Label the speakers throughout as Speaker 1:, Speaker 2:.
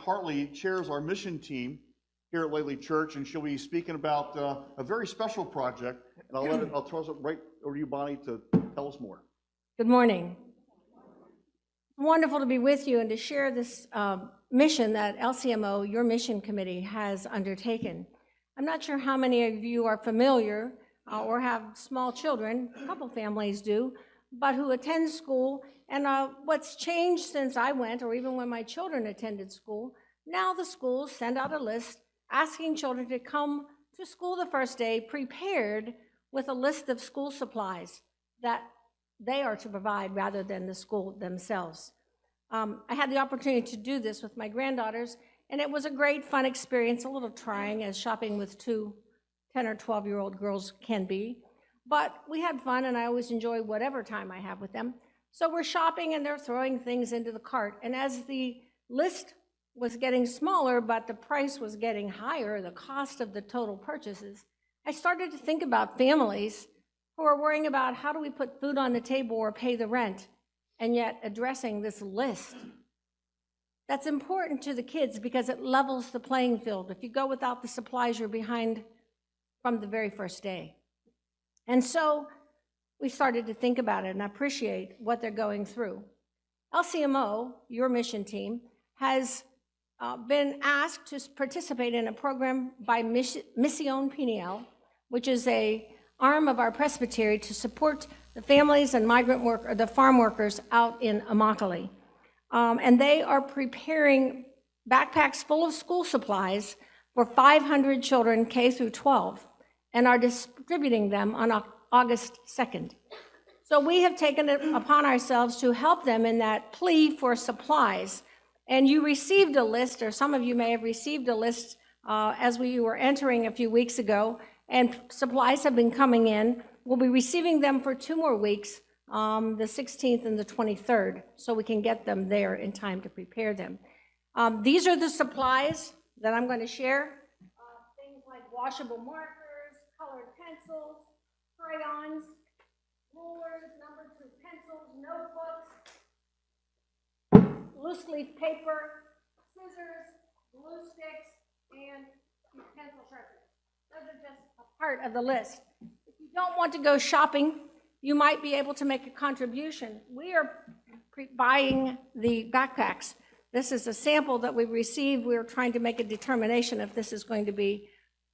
Speaker 1: Hartley chairs our mission team here at Lely Church, and she'll be speaking about a very special project. And I'll toss it right over to you, Bonnie, to tell us more.
Speaker 2: Good morning. Wonderful to be with you and to share this mission that LCMO, your mission committee, has undertaken. I'm not sure how many of you are familiar or have small children, a couple families do, but who attend school. And what's changed since I went, or even when my children attended school, now the schools send out a list asking children to come to school the first day prepared with a list of school supplies that they are to provide rather than the school themselves. I had the opportunity to do this with my granddaughters, and it was a great, fun experience, a little trying, as shopping with two 10 or 12-year-old girls can be. But we had fun, and I always enjoy whatever time I have with them. So we're shopping, and they're throwing things into the cart. And as the list was getting smaller, but the price was getting higher, the cost of the total purchases, I started to think about families who are worrying about how do we put food on the table or pay the rent, and yet addressing this list. That's important to the kids because it levels the playing field. If you go without the supplies, you're behind from the very first day. And so we started to think about it and appreciate what they're going through. LCMO, your mission team, has been asked to participate in a program by Mission Peniel, which is an arm of our Presbyterian to support the families and the farm workers out in Immokalee. And they are preparing backpacks full of school supplies for 500 children K through 12 and are distributing them on August 2nd. So we have taken it upon ourselves to help them in that plea for supplies. And you received a list, or some of you may have received a list as we were entering a few weeks ago, and supplies have been coming in. We'll be receiving them for 2 more weeks, the 16th and the 23rd, so we can get them there in time to prepare them. These are the supplies that I'm going to share. Things like washable markers, colored pencils, crayons, rulers, number 2 pencils, notebooks, loose leaf paper, scissors, glue sticks, and pencil sharpeners. Those are just a part of the list. If you don't want to go shopping, you might be able to make a contribution. We are buying the backpacks. This is a sample that we received. We're trying to make a determination if this is going to be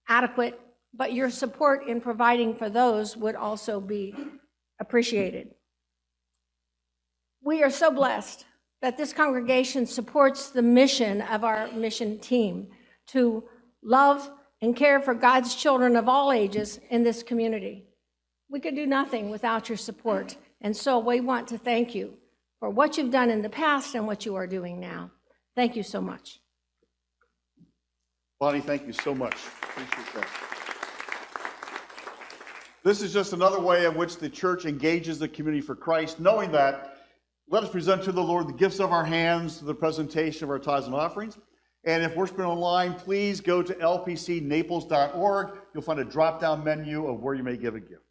Speaker 2: adequate, but your support in providing for those would also be appreciated. We are so blessed that this congregation supports the mission of our mission team to love and care for God's children of all ages in this community. We could do nothing without your support, and so we want to thank you for what you've done in the past and what you are doing now. Thank you so much.
Speaker 1: Bonnie, thank you so much. Appreciate that. This is just another way in which the church engages the community for Christ, knowing that let us present to the Lord the gifts of our hands to the presentation of our tithes and offerings. And if worshiping online, please go to lpcnaples.org. You'll find a drop-down menu of where you may give a gift.